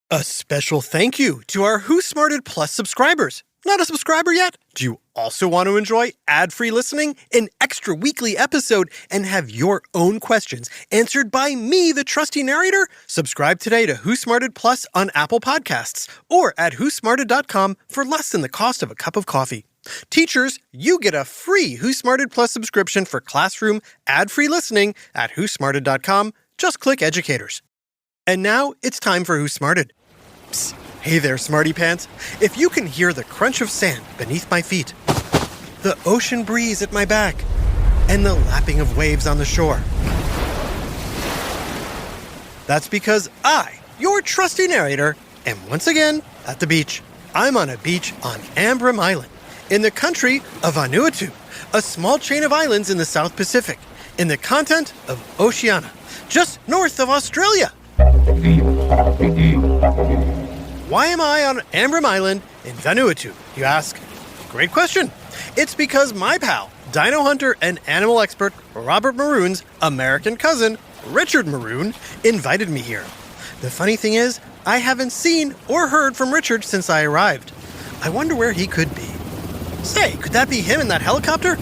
A special thank you to our Who Smarted Plus subscribers. Not a subscriber yet? Do you also want to enjoy ad-free listening, an extra weekly episode, and have your own questions answered by me, the trusty narrator? Subscribe today to Who Smarted Plus on Apple Podcasts or at whosmarted.com for less than the cost of a cup of coffee. Teachers, you get a free Who Smarted Plus subscription for classroom ad-free listening at whosmarted.com. Just click Educators. And now it's time for Who Smarted. Psst. Hey there, Smarty Pants. If you can hear the crunch of sand beneath my feet, the ocean breeze at my back, and the lapping of waves on the shore, that's because I, your trusty narrator, am once again at the beach. I'm on a beach on Amram Island, in the country of Vanuatu, a small chain of islands in the South Pacific, in the continent of Oceania, just north of Australia. Why am I on Amram Island in Vanuatu, you ask? Great question. It's because my pal, dino hunter and animal expert Robert Maroon's American cousin, Richard Maroon, invited me here. The funny thing is, I haven't seen or heard from Richard since I arrived. I wonder where he could be. Say, could that be him in that helicopter?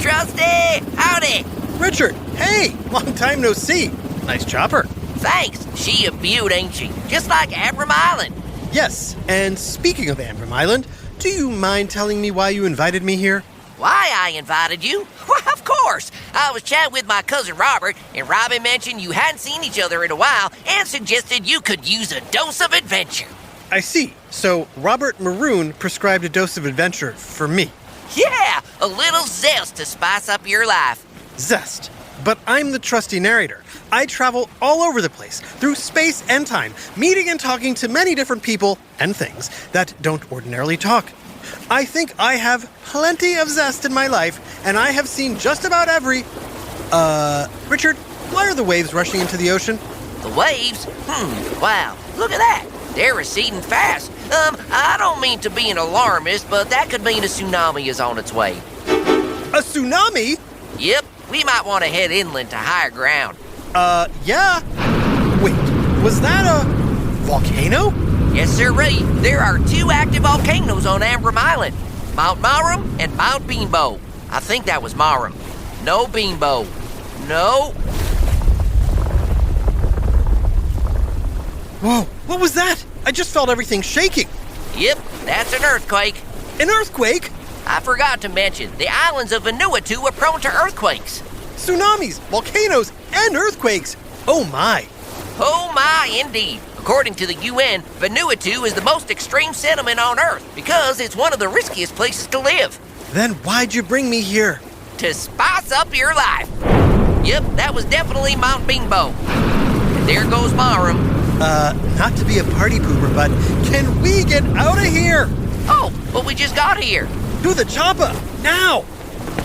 Trusty! Howdy! Richard, hey! Long time no see. Nice chopper. Thanks. She a beaut, ain't she? Just like Amram Island. Yes, and speaking of Amram Island, do you mind telling me why you invited me here? Why I invited you? Why, of course. I was chatting with my cousin Robert, and Robin mentioned you hadn't seen each other in a while and suggested you could use a dose of adventure. I see. So Robert Maroon prescribed a dose of adventure for me. Yeah, a little zest to spice up your life. Zest. But I'm the trusty narrator. I travel all over the place, through space and time, meeting and talking to many different people and things that don't ordinarily talk. I think I have plenty of zest in my life, and I have seen just about every... Richard, why are the waves rushing into the ocean? The waves? Wow, look at that. They're receding fast. I don't mean to be an alarmist, but that could mean a tsunami is on its way. A tsunami? Yep, we might want to head inland to higher ground. Yeah. Wait, was that a volcano? Yes, sirree. There are 2 active volcanoes on Amram Island. Mount Marum and Mount Beanbow. I think that was Marum. No Beanbow. No. Whoa, what was that? I just felt everything shaking. Yep, that's an earthquake. An earthquake? I forgot to mention, the islands of Vanuatu are prone to earthquakes. Tsunamis, volcanoes, and earthquakes. Oh my. Oh my, indeed. According to the UN, Vanuatu is the most extreme settlement on Earth because it's one of the riskiest places to live. Then why'd you bring me here? To spice up your life. Yep, that was definitely Mount Beanbow. And there goes Marum. Not to be a party pooper, but can we get out of here? Oh, but we just got here. Do the chopper, now!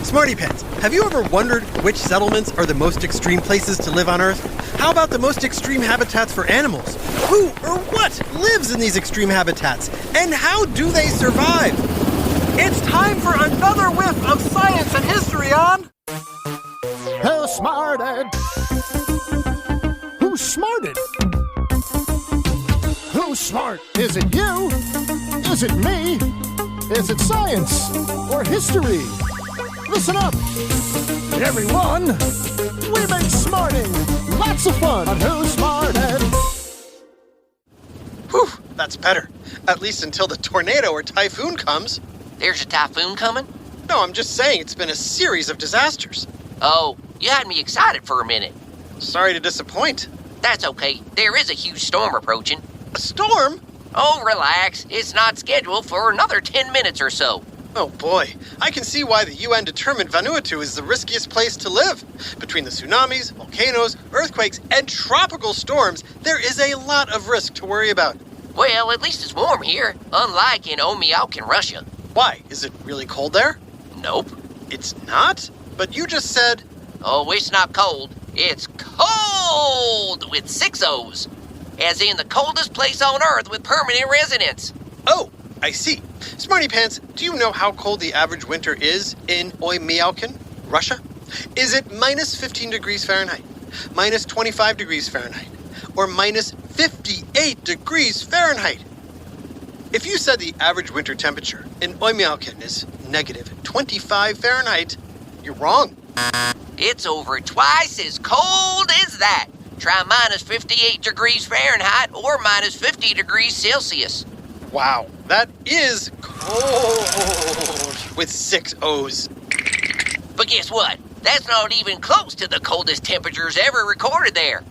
Smarty Pants, have you ever wondered which settlements are the most extreme places to live on Earth? How about the most extreme habitats for animals? Who or what lives in these extreme habitats? And how do they survive? It's time for another whiff of science and history on... Who smarted? Who's smarted? Who's smart? Is it you? Is it me? Is it science or history? Listen up, everyone. We make smarting lots of fun on Who's Smarted. Whew, that's better. At least until the tornado or typhoon comes. There's a typhoon coming? No, I'm just saying it's been a series of disasters. Oh, you had me excited for a minute. Sorry to disappoint. That's okay. There is a huge storm approaching. A storm? Oh, relax. It's not scheduled for another 10 minutes or so. Oh boy, I can see why the UN determined Vanuatu is the riskiest place to live. Between the tsunamis, volcanoes, earthquakes, and tropical storms, there is a lot of risk to worry about. Well, at least it's warm here, unlike in Omiauk in Russia. Why? Is it really cold there? Nope. It's not? But you just said... Oh, it's not cold. It's cold with 6 O's. As in the coldest place on Earth with permanent residents. Oh, I see. Smarty Pants, do you know how cold the average winter is in Oymyakon, Russia? Is it minus 15 degrees Fahrenheit, minus 25 degrees Fahrenheit, or minus 58 degrees Fahrenheit. If you said the average winter temperature in Oymyakon is negative 25 Fahrenheit, you're wrong. It's over twice as cold as that. Try minus 58 degrees Fahrenheit or minus 50 degrees Celsius. Wow, that is cold with 6 O's. But guess what? That's not even close to the coldest temperatures ever recorded there.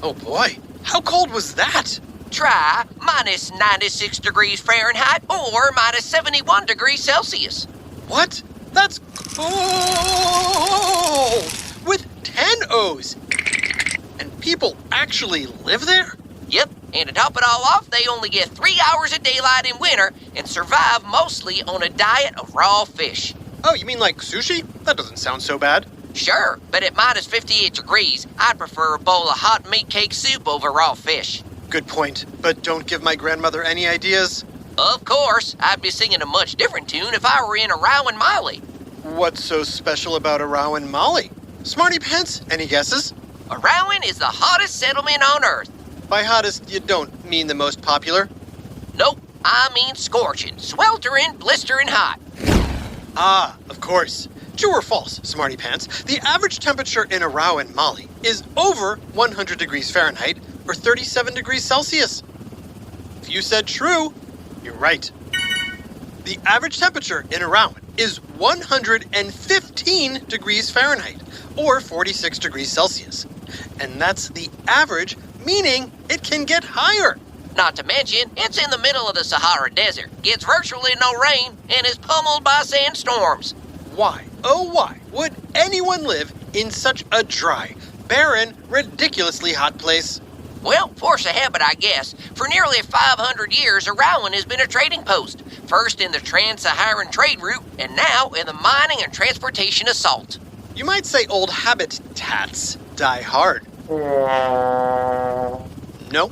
Oh boy, how cold was that? Try minus 96 degrees Fahrenheit or minus 71 degrees Celsius. What? That's cold with 10 O's. And people actually live there? Yep, and to top it all off, they only get 3 hours of daylight in winter and survive mostly on a diet of raw fish. Oh, you mean like sushi? That doesn't sound so bad. Sure, but at minus 58 degrees, I'd prefer a bowl of hot meat cake soup over raw fish. Good point, but don't give my grandmother any ideas. Of course, I'd be singing a much different tune if I were in Arawan Mali. What's so special about Arawan Mali? Smarty Pants, any guesses? Arawan is the hottest settlement on Earth. By hottest, you don't mean the most popular? Nope, I mean scorching, sweltering, blistering hot. Ah, of course. True or false, Smarty Pants? The average temperature in Arawan Mali is over 100 degrees Fahrenheit or 37 degrees Celsius. If you said true, you're right. The average temperature in Arawan is 115 degrees Fahrenheit or 46 degrees Celsius. And that's the average, meaning it can get higher. Not to mention, it's in the middle of the Sahara Desert, gets virtually no rain, and is pummeled by sandstorms. Why, oh why, would anyone live in such a dry, barren, ridiculously hot place? Well, force of habit, I guess. For nearly 500 years, Arawan has been a trading post, first in the Trans-Saharan trade route, and now in the mining and transportation of salt. You might say old habitats die hard. No?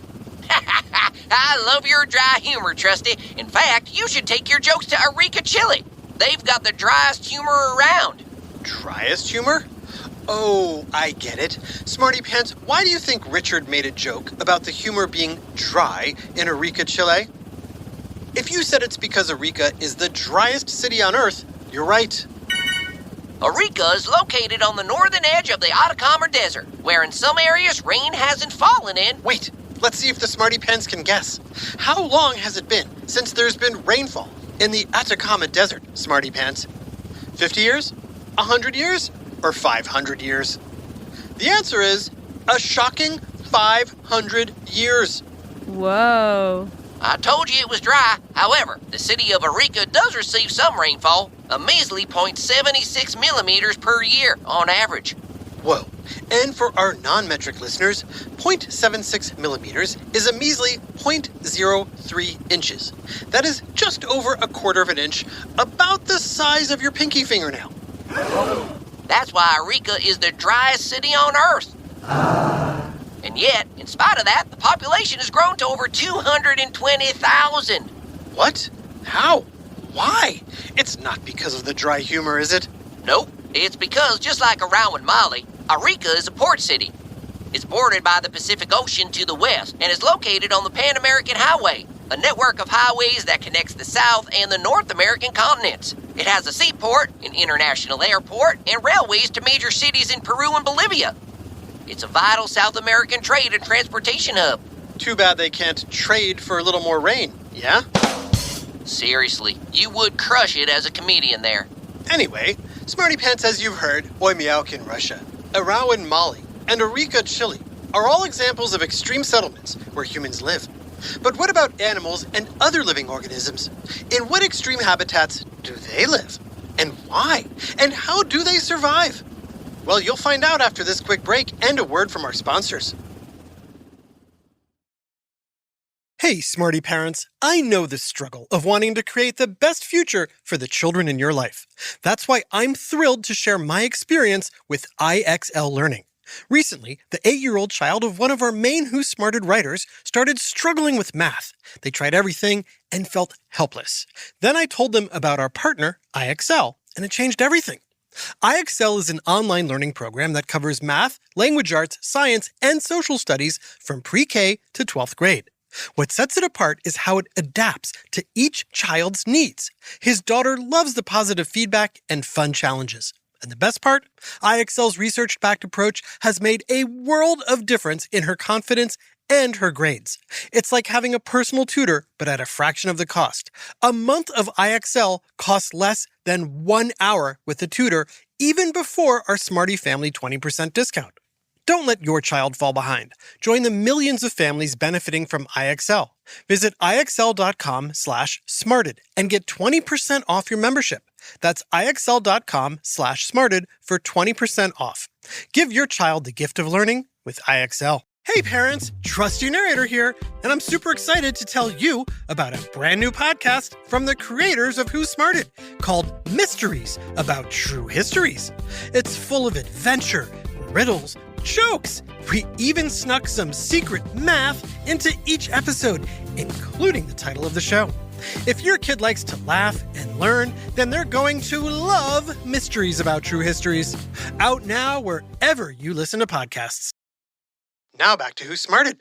I love your dry humor, Trusty. In fact, you should take your jokes to Arica, Chile. They've got the driest humor around. Driest humor? Oh, I get it. Smarty Pants, why do you think Richard made a joke about the humor being dry in Arica, Chile? If you said it's because Arica is the driest city on Earth, you're right. Arica is located on the northern edge of the Atacama Desert, where in some areas rain hasn't fallen in. Wait, let's see if the Smarty Pants can guess. How long has it been since there's been rainfall in the Atacama Desert, Smarty Pants? 50 years? 100 years? Or 500 years? The answer is a shocking 500 years. Whoa. I told you it was dry. However, the city of Arica does receive some rainfall, a measly 0.76 millimeters per year on average. Whoa. And for our non-metric listeners, 0.76 millimeters is a measly 0.03 inches. That is just over a quarter of an inch, about the size of your pinky fingernail. That's why Arica is the driest city on Earth. And yet, in spite of that, the population has grown to over 220,000. What? How? Why? It's not because of the dry humor, is it? Nope. It's because, just like Arawan Mali, Arica is a port city. It's bordered by the Pacific Ocean to the west and is located on the Pan-American Highway, a network of highways that connects the South and the North American continents. It has a seaport, an international airport, and railways to major cities in Peru and Bolivia. It's a vital South American trade and transportation hub. Too bad they can't trade for a little more rain, yeah? Seriously, you would crush it as a comedian there. Anyway, Smarty Pants, as you've heard, Oymyakon, Russia, Arawan, Mali, and Arica, Chile are all examples of extreme settlements where humans live. But what about animals and other living organisms? In what extreme habitats do they live? And why? And how do they survive? Well, you'll find out after this quick break and a word from our sponsors. Hey, smarty parents, I know the struggle of wanting to create the best future for the children in your life. That's why I'm thrilled to share my experience with IXL Learning. Recently, the 8-year-old child of one of our main Who Smarted writers started struggling with math. They tried everything and felt helpless. Then I told them about our partner, IXL, and it changed everything. IXL is an online learning program that covers math, language arts, science, and social studies from pre-K to 12th grade. What sets it apart is how it adapts to each child's needs. His daughter loves the positive feedback and fun challenges. And the best part? IXL's research-backed approach has made a world of difference in her confidence and her grades. It's like having a personal tutor, but at a fraction of the cost. A month of IXL costs less than 1 hour with a tutor, even before our Smarty Family 20% discount. Don't let your child fall behind. Join the millions of families benefiting from IXL. Visit IXL.com/smarted and get 20% off your membership. That's IXL.com/smarted for 20% off. Give your child the gift of learning with IXL. Hey parents, Trusty Narrator here, and I'm super excited to tell you about a brand new podcast from the creators of Who Smarted called Mysteries About True Histories. It's full of adventure, riddles, jokes. We even snuck some secret math into each episode, including the title of the show. If your kid likes to laugh and learn, then they're going to love Mysteries About True Histories. Out now wherever you listen to podcasts. Now back to Who Smarted.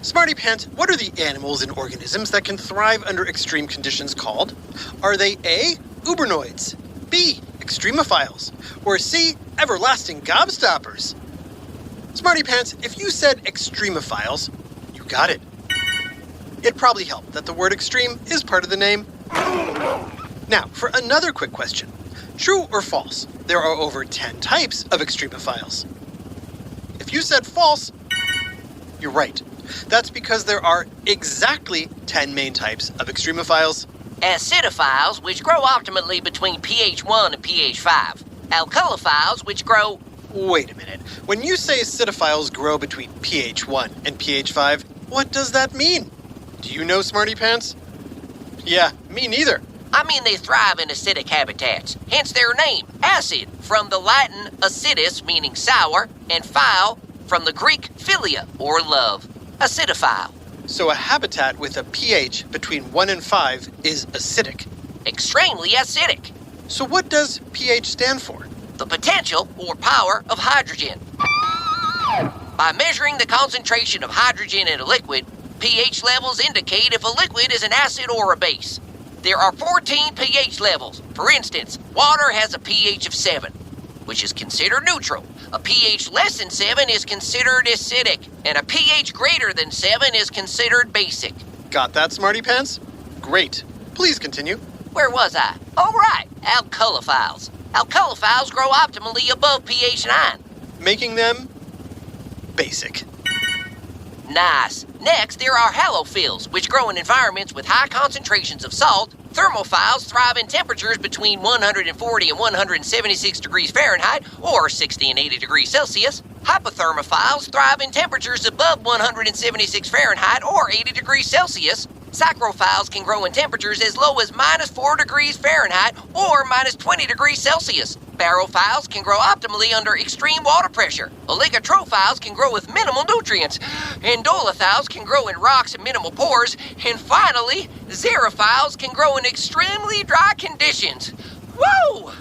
Smarty Pants, what are the animals and organisms that can thrive under extreme conditions called? Are they A, ubernoids, B, extremophiles, or C, everlasting gobstoppers? Smarty Pants, if you said extremophiles, you got it. It probably helped that the word extreme is part of the name. Now, for another quick question. True or false, there are over 10 types of extremophiles. If you said false, you're right. That's because there are exactly 10 main types of extremophiles. Acidophiles, which grow optimally between pH 1 and pH 5. Alkalophiles, which grow... Wait a minute. When you say acidophiles grow between pH 1 and pH 5, what does that mean? Do you know, Smarty Pants? Yeah, me neither. I mean, they thrive in acidic habitats, hence their name, acid, from the Latin acidus, meaning sour, and phile, from the Greek philia, or love, acidophile. So a habitat with a pH between 1 and 5 is acidic. Extremely acidic. So what does pH stand for? The potential, or power, of hydrogen. By measuring the concentration of hydrogen in a liquid, pH levels indicate if a liquid is an acid or a base. There are 14 pH levels. For instance, water has a pH of 7, which is considered neutral. A pH less than 7 is considered acidic, and a pH greater than 7 is considered basic. Got that, Smarty Pants? Great. Please continue. Where was I? Oh, right, alkalophiles. Alkalophiles grow optimally above pH 9. Making them basic. Nice. Next, there are halophils, which grow in environments with high concentrations of salt. Thermophiles thrive in temperatures between 140 and 176 degrees Fahrenheit, or 60 and 80 degrees Celsius. Hypothermophiles thrive in temperatures above 176 Fahrenheit, or 80 degrees Celsius. Psychrophiles can grow in temperatures as low as -4 degrees Fahrenheit, or -20 degrees Celsius. Barophiles can grow optimally under extreme water pressure. Oligotrophiles can grow with minimal nutrients. Endolithiles can grow in rocks and minimal pores. And finally, xerophiles can grow in extremely dry conditions. Whoa!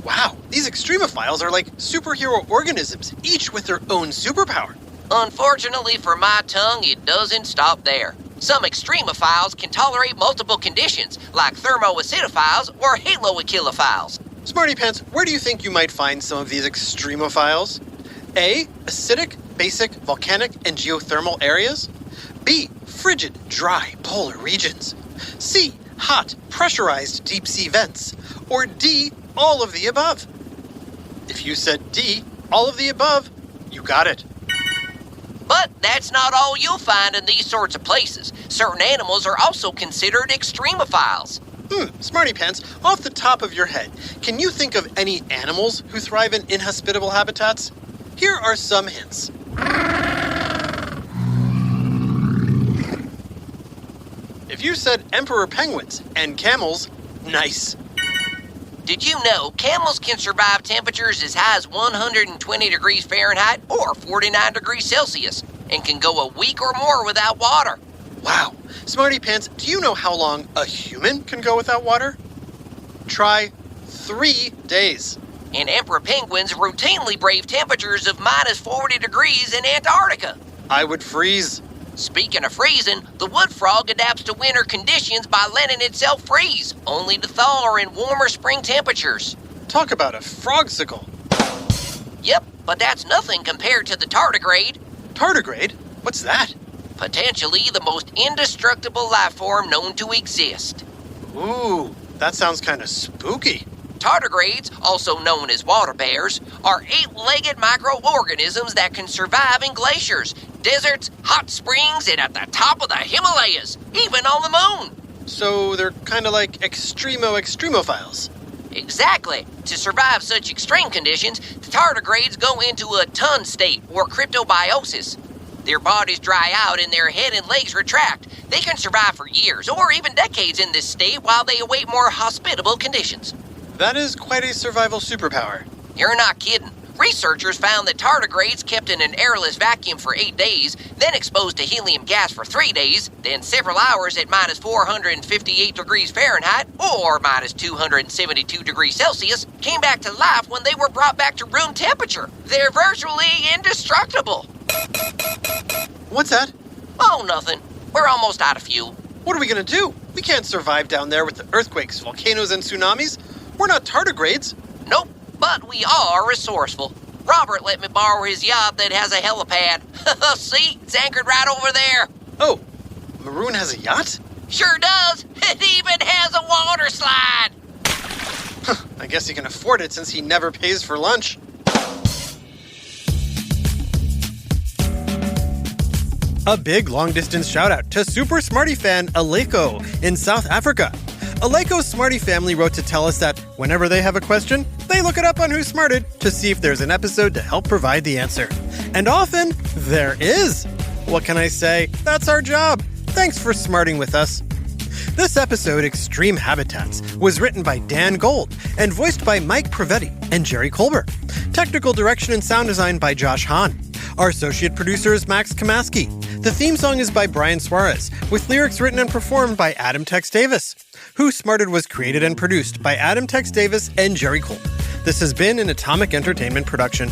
Wow, these extremophiles are like superhero organisms, each with their own superpower. Unfortunately for my tongue, it doesn't stop there. Some extremophiles can tolerate multiple conditions, like thermoacidophiles or haloachilophiles. Smarty Pants, where do you think you might find some of these extremophiles? A, acidic, basic, volcanic, and geothermal areas. B, frigid, dry, polar regions. C, hot, pressurized deep sea vents. Or D, all of the above. If you said D, all of the above, you got it. But that's not all you'll find in these sorts of places. Certain animals are also considered extremophiles. Smarty Pants, off the top of your head, can you think of any animals who thrive in inhospitable habitats? Here are some hints. If you said emperor penguins and camels, nice. Did you know camels can survive temperatures as high as 120 degrees Fahrenheit or 49 degrees Celsius and can go a week or more without water? Wow. Smarty Pants, do you know how long a human can go without water? Try 3 days. And emperor penguins routinely brave temperatures of minus 40 degrees in Antarctica. I would freeze. Speaking of freezing, the wood frog adapts to winter conditions by letting itself freeze, only to thaw in warmer spring temperatures. Talk about a frogsicle. Yep, but that's nothing compared to the tardigrade. Tardigrade? What's that? Potentially the most indestructible life form known to exist. Ooh, that sounds kind of spooky. Tardigrades, also known as water bears, are 8-legged microorganisms that can survive in glaciers, deserts, hot springs, and at the top of the Himalayas, even on the moon. So they're kind of like extremophiles. Exactly. To survive such extreme conditions, the tardigrades go into a ton state, or cryptobiosis. Their bodies dry out and their head and legs retract. They can survive for years, or even decades in this state while they await more hospitable conditions. That is quite a survival superpower. You're not kidding. Researchers found that tardigrades kept in an airless vacuum for 8 days, then exposed to helium gas for 3 days, then several hours at minus 458 degrees Fahrenheit, or minus 272 degrees Celsius, came back to life when they were brought back to room temperature. They're virtually indestructible. What's that? Oh, nothing. We're almost out of fuel. What are we gonna do? We can't survive down there with the earthquakes, volcanoes, and tsunamis. We're not tardigrades. Nope, but we are resourceful. Robert let me borrow his yacht that has a helipad. See, it's anchored right over there. Oh, Maroon has a yacht? Sure does. It even has a water slide. I guess he can afford it since he never pays for lunch. A big long-distance shout-out to Super Smarty fan Aleko in South Africa. Aleko's Smarty family wrote to tell us that whenever they have a question, they look it up on Who Smarted to see if there's an episode to help provide the answer. And often, there is. What can I say? That's our job. Thanks for smarting with us. This episode, Extreme Habitats, was written by Dan Gold and voiced by Mike Prevetti and Jerry Colbert. Technical direction and sound design by Josh Hahn. Our associate producer is Max Kamaski. The theme song is by Brian Suarez, with lyrics written and performed by Adam Tex Davis. Who Smarted was created and produced by Adam Tex Davis and Jerry Cole. This has been an Atomic Entertainment production.